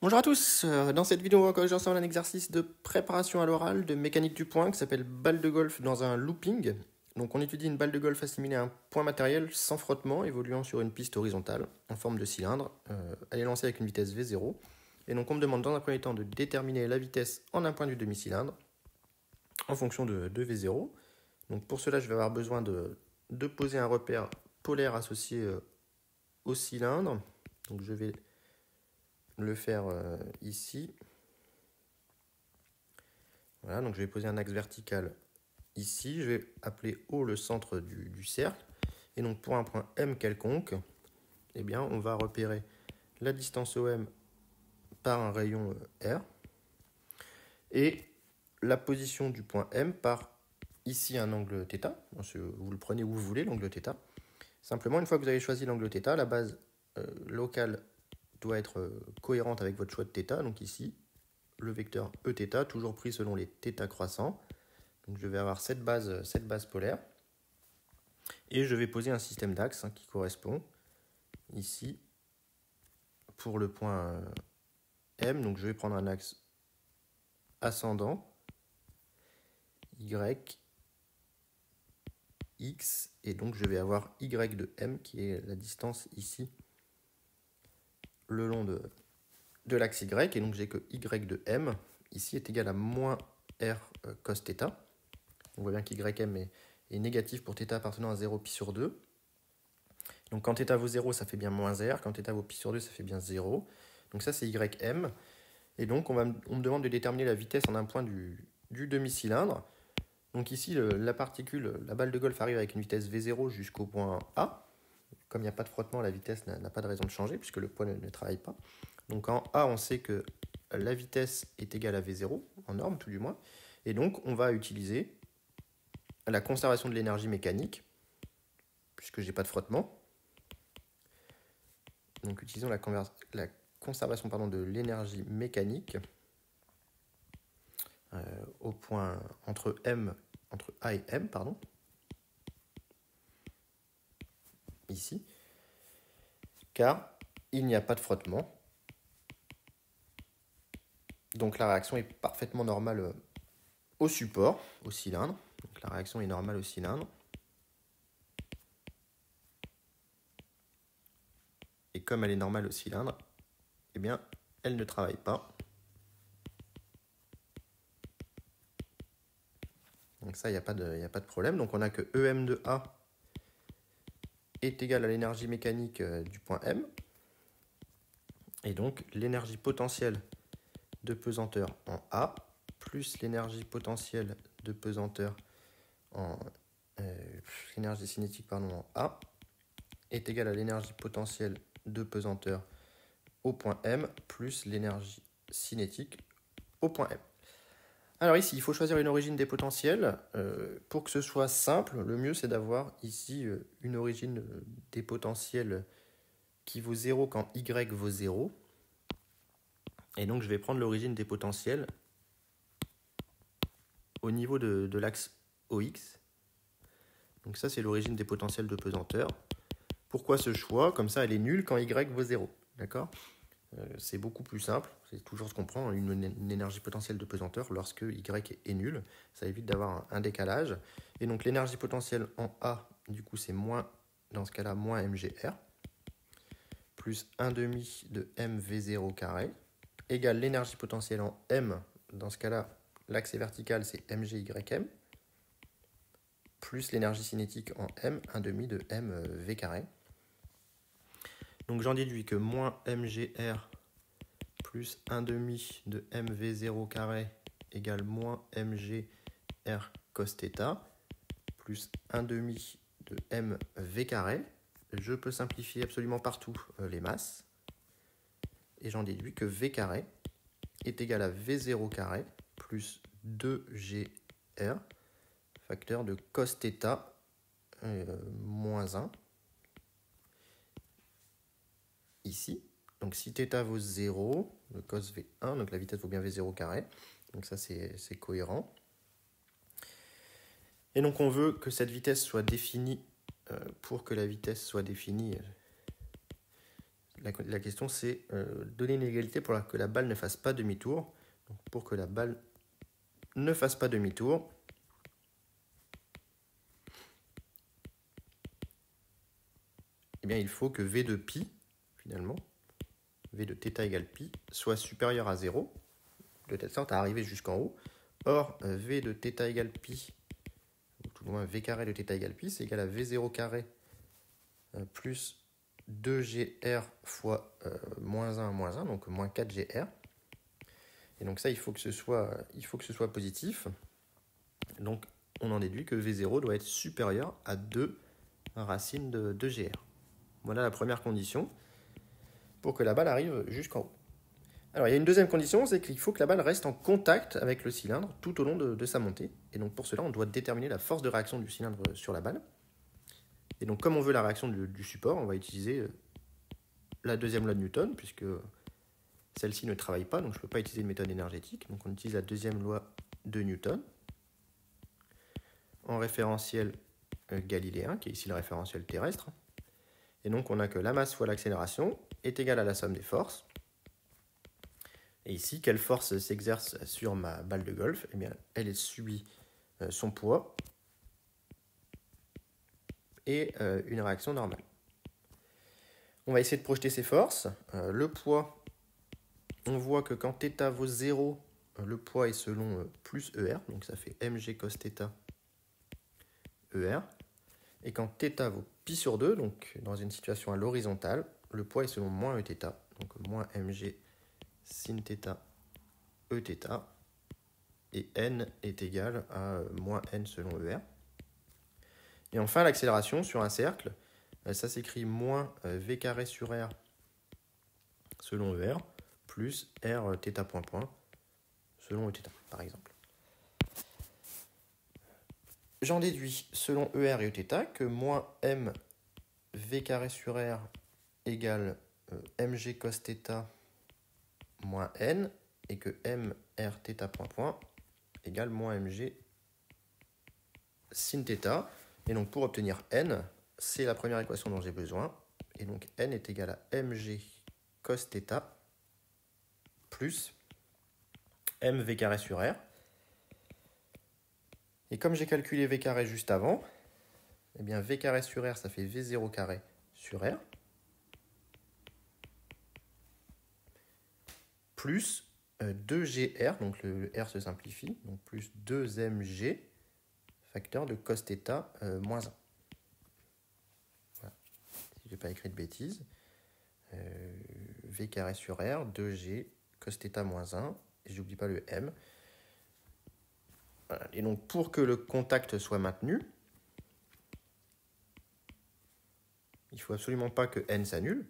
Bonjour à tous, dans cette vidéo on va corriger ensemble un exercice de préparation à l'oral de mécanique du point qui s'appelle balle de golf dans un looping. Donc on étudie une balle de golf assimilée à un point matériel sans frottement évoluant sur une piste horizontale en forme de cylindre. Elle est lancée avec une vitesse V0. Et donc on me demande dans un premier temps de déterminer la vitesse en un point du demi-cylindre en fonction de V0. Donc pour cela je vais avoir besoin de poser un repère polaire associé au cylindre. Donc je vais le faire ici. Voilà, donc je vais poser un axe vertical ici. Je vais appeler O le centre du cercle. Et donc pour un point M quelconque, eh bien, on va repérer la distance OM par un rayon R et la position du point M par ici un angle θ. Vous le prenez où vous voulez, l'angle θ. Simplement, une fois que vous avez choisi l'angle θ, la base locale doit être cohérente avec votre choix de θ. Donc ici, le vecteur Eθ, toujours pris selon les θ croissants. Donc je vais avoir cette base polaire. Et je vais poser un système d'axes qui correspond ici pour le point M. Donc je vais prendre un axe ascendant, Y, X, et donc je vais avoir Y de M qui est la distance ici le long de l'axe Y. Et donc j'ai que Y de M ici est égal à moins R cos θ. On voit bien qu'YM est négatif pour θ appartenant à 0 pi sur 2. Donc quand θ vaut 0, ça fait bien moins R. Quand θ vaut pi sur 2, ça fait bien 0. Donc ça, c'est YM. Et donc, on me demande de déterminer la vitesse en un point du demi-cylindre. Donc ici, la balle de golf arrive avec une vitesse V0 jusqu'au point A. Comme il n'y a pas de frottement, la vitesse n'a pas de raison de changer puisque le poids ne travaille pas. Donc en A, on sait que la vitesse est égale à V0, en norme tout du moins. Et donc, on va utiliser la conservation de l'énergie mécanique, puisque je n'ai pas de frottement. Donc utilisons la conservation de l'énergie mécanique au point entre A et M, ici, car il n'y a pas de frottement. Donc la réaction est parfaitement normale au support, au cylindre. Donc la réaction est normale au cylindre. Et comme elle est normale au cylindre, eh bien, elle ne travaille pas. Donc ça, il n'y a pas de problème. Donc on a que EM de A est égal à l'énergie mécanique du point M. Et donc l'énergie potentielle de pesanteur en A plus l'énergie potentielle de pesanteur en l'énergie cinétique en A est égale à l'énergie potentielle de pesanteur au point M plus l'énergie cinétique au point M. Alors ici, il faut choisir une origine des potentiels. Pour que ce soit simple, le mieux c'est d'avoir ici une origine des potentiels qui vaut 0 quand Y vaut 0. Et donc je vais prendre l'origine des potentiels au niveau de l'axe OX. Donc ça c'est l'origine des potentiels de pesanteur. Pourquoi ce choix? Comme ça elle est nulle quand Y vaut 0. D'accord? C'est beaucoup plus simple, c'est toujours ce qu'on prend, une énergie potentielle de pesanteur lorsque Y est nul. Ça évite d'avoir un décalage. Et donc l'énergie potentielle en A, du coup c'est moins, dans ce cas-là, moins mgr, plus 1 demi de mv0 carré, égale l'énergie potentielle en M, dans ce cas-là, l'axe est vertical, c'est mgym, plus l'énergie cinétique en M, 1 demi de mv carré. Donc j'en déduis que moins mgr plus 1 demi de mv0 carré égale moins mgr cos θ plus 1 demi de mv carré. Je peux simplifier absolument partout les masses et j'en déduis que v carré est égal à v0 carré plus 2gr facteur de cos θ moins 1 ici. Donc si θ vaut 0, le cos V1, donc la vitesse vaut bien V0 carré. Donc ça c'est cohérent. Et donc on veut que cette vitesse soit définie, pour que la vitesse soit définie, la question c'est donner une égalité pour que la balle ne fasse pas demi-tour. Donc pour que la balle ne fasse pas demi-tour, eh bien, il faut que V de pi, finalement, V de θ égale pi, soit supérieur à 0, de telle sorte à arriver jusqu'en haut. Or, V de θ égale pi, ou tout au moins V carré de θ égale pi, c'est égal à V0 carré plus 2GR fois moins 1, donc moins 4GR. Et donc ça, il faut que ce soit positif. Donc, on en déduit que V0 doit être supérieur à 2 racines de 2GR. Voilà la première condition pour que la balle arrive jusqu'en haut. Alors, il y a une deuxième condition, c'est qu'il faut que la balle reste en contact avec le cylindre tout au long de sa montée. Et donc, pour cela, on doit déterminer la force de réaction du cylindre sur la balle. Et donc, comme on veut la réaction du support, on va utiliser la deuxième loi de Newton, puisque celle-ci ne travaille pas, donc je ne peux pas utiliser une méthode énergétique. Donc, on utilise la deuxième loi de Newton en référentiel galiléen, qui est ici le référentiel terrestre. Et donc, on a que la masse fois l'accélération est égale à la somme des forces. Et ici, quelle force s'exerce sur ma balle de golf? Eh bien, elle subit son poids et une réaction normale. On va essayer de projeter ces forces. Le poids, on voit que quand θ vaut 0, le poids est selon plus ER, donc ça fait mg cos θ ER. Et quand θ vaut pi sur 2, donc dans une situation à l'horizontale, le poids est selon moins Eθ, donc moins mg sin θ Eθ, et n est égal à moins n selon ER. Et enfin, l'accélération sur un cercle, ça s'écrit moins v carré sur r selon ER, plus r θ point point selon Eθ, par exemple. J'en déduis, selon ER et Eθ, que moins m v carré sur r égale mg cos θ moins n, et que m r θ point point égale moins mg sin θ. Et donc pour obtenir n, c'est la première équation dont j'ai besoin. Et donc n est égal à mg cos θ plus mv carré sur r. Et comme j'ai calculé v carré juste avant, eh bien v carré sur r, ça fait v0 carré sur r, plus 2gr, donc le r se simplifie, donc plus 2mg, facteur de cos θ moins 1. Voilà. Si je n'ai pas écrit de bêtises, v carré sur r, 2g, cos θ moins 1, et je n'oublie pas le m. Voilà. Et donc pour que le contact soit maintenu, il ne faut absolument pas que n s'annule,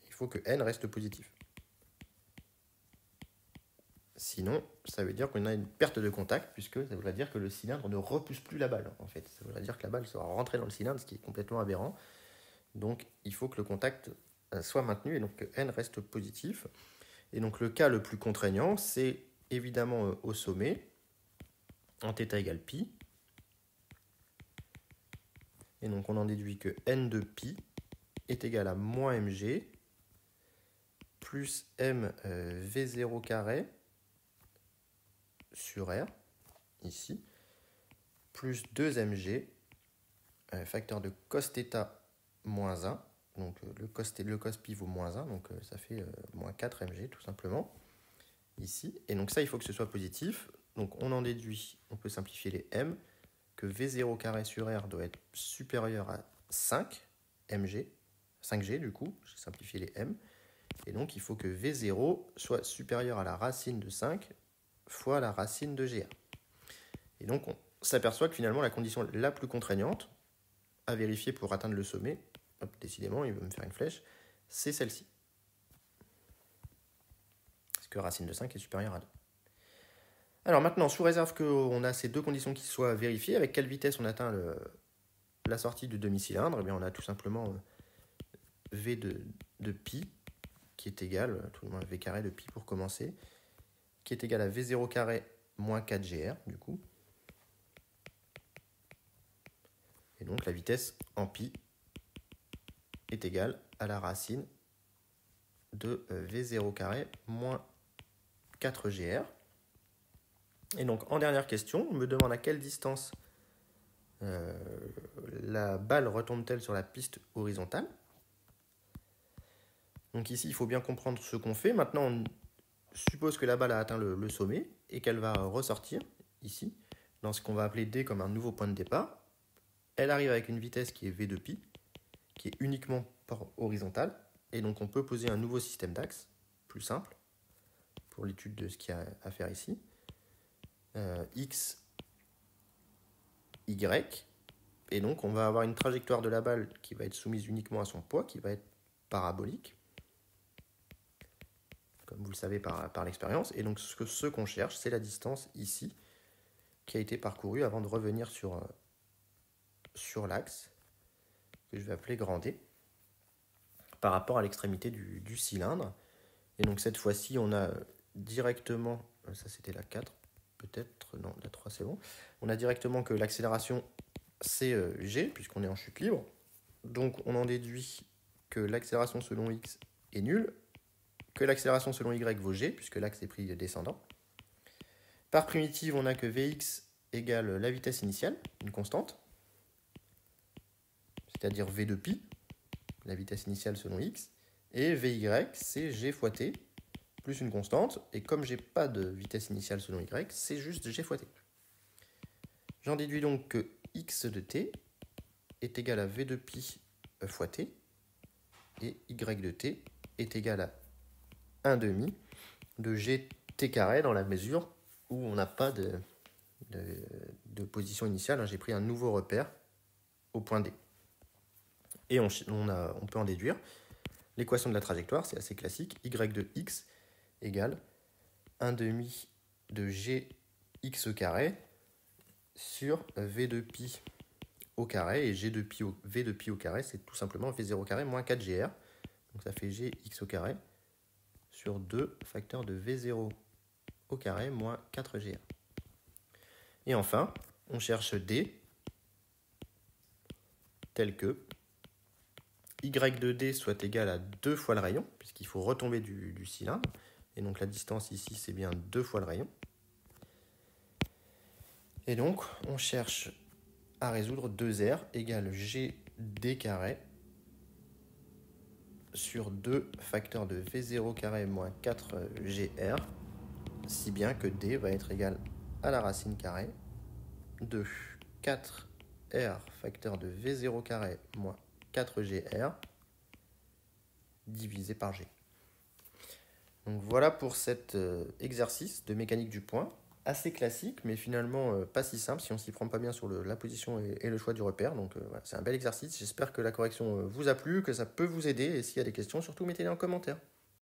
il faut que n reste positif. Sinon, ça veut dire qu'on a une perte de contact, puisque ça voudrait dire que le cylindre ne repousse plus la balle, en fait. Ça voudrait dire que la balle sera rentrée dans le cylindre, ce qui est complètement aberrant. Donc, il faut que le contact soit maintenu, et donc que n reste positif. Et donc, le cas le plus contraignant, c'est évidemment au sommet, en θ égale pi. Et donc, on en déduit que n de pi est égal à moins mg plus m v0 carré sur R, ici, plus 2mg, facteur de cos θ moins 1, donc le cos pi vaut moins 1, donc ça fait moins 4mg tout simplement, ici. Et donc ça, il faut que ce soit positif. Donc on en déduit, on peut simplifier les m, que v0 carré sur R doit être supérieur à 5mg, 5g du coup, j'ai simplifié les m, et donc il faut que v0 soit supérieur à la racine de 5 fois la racine de GR. Et donc on s'aperçoit que finalement la condition la plus contraignante à vérifier pour atteindre le sommet, hop, décidément il veut me faire une flèche, c'est celle-ci. Parce que racine de 5 est supérieure à 2. Alors maintenant, sous réserve qu'on a ces deux conditions qui soient vérifiées, avec quelle vitesse on atteint la sortie du demi-cylindre, eh bien on a tout simplement V de pi, qui est égal, tout le moins V carré de pi pour commencer, qui est égal à V0 carré moins 4GR, du coup. Et donc la vitesse en pi est égale à la racine de V0 carré moins 4GR. Et donc en dernière question, on me demande à quelle distance la balle retombe-t-elle sur la piste horizontale. Donc ici, il faut bien comprendre ce qu'on fait. Maintenant, on suppose que la balle a atteint le sommet et qu'elle va ressortir ici, dans ce qu'on va appeler D comme un nouveau point de départ. Elle arrive avec une vitesse qui est V de pi, qui est uniquement horizontale. Et donc on peut poser un nouveau système d'axes, plus simple, pour l'étude de ce qu'il y a à faire ici. X, Y. Et donc on va avoir une trajectoire de la balle qui va être soumise uniquement à son poids, qui va être parabolique, comme vous le savez par l'expérience. Et donc ce qu'on cherche, c'est la distance ici, qui a été parcourue avant de revenir sur l'axe, que je vais appeler grand D, par rapport à l'extrémité du cylindre. Et donc cette fois-ci, on a directement, ça c'était la 4, peut-être, non, la 3 c'est bon, on a directement que l'accélération c'est G, puisqu'on est en chute libre. Donc on en déduit que l'accélération selon X est nulle, que l'accélération selon Y vaut G, puisque l'axe est pris descendant. Par primitive, on a que Vx égale la vitesse initiale, une constante, c'est-à-dire V de pi, la vitesse initiale selon X, et Vy, c'est G fois T, plus une constante, et comme j'ai pas de vitesse initiale selon Y, c'est juste G fois T. J'en déduis donc que X de T est égal à V de pi fois T, et Y de T est égal à 1 demi de GT carré dans la mesure où on n'a pas de position initiale. J'ai pris un nouveau repère au point D. Et on peut en déduire l'équation de la trajectoire, c'est assez classique. Y de x égale 1 demi de gx carré sur v de pi au carré. Et v de pi au carré, c'est tout simplement v0 carré moins 4gr. Donc ça fait gx au carré sur 2 facteurs de v0 au carré moins 4gr. Et enfin, on cherche d tel que y de d soit égal à 2 fois le rayon, puisqu'il faut retomber du cylindre. Et donc la distance ici, c'est bien 2 fois le rayon. Et donc, on cherche à résoudre 2r égale gd carré sur 2 facteurs de v0 carré moins 4gr, si bien que d va être égal à la racine carrée de 4r facteur de v0 carré moins 4gr divisé par g. Donc voilà pour cet exercice de mécanique du point, assez classique, mais finalement pas si simple si on s'y prend pas bien sur la position et le choix du repère. Donc voilà, c'est un bel exercice, j'espère que la correction vous a plu, que ça peut vous aider, et s'il y a des questions, surtout mettez-les en commentaire.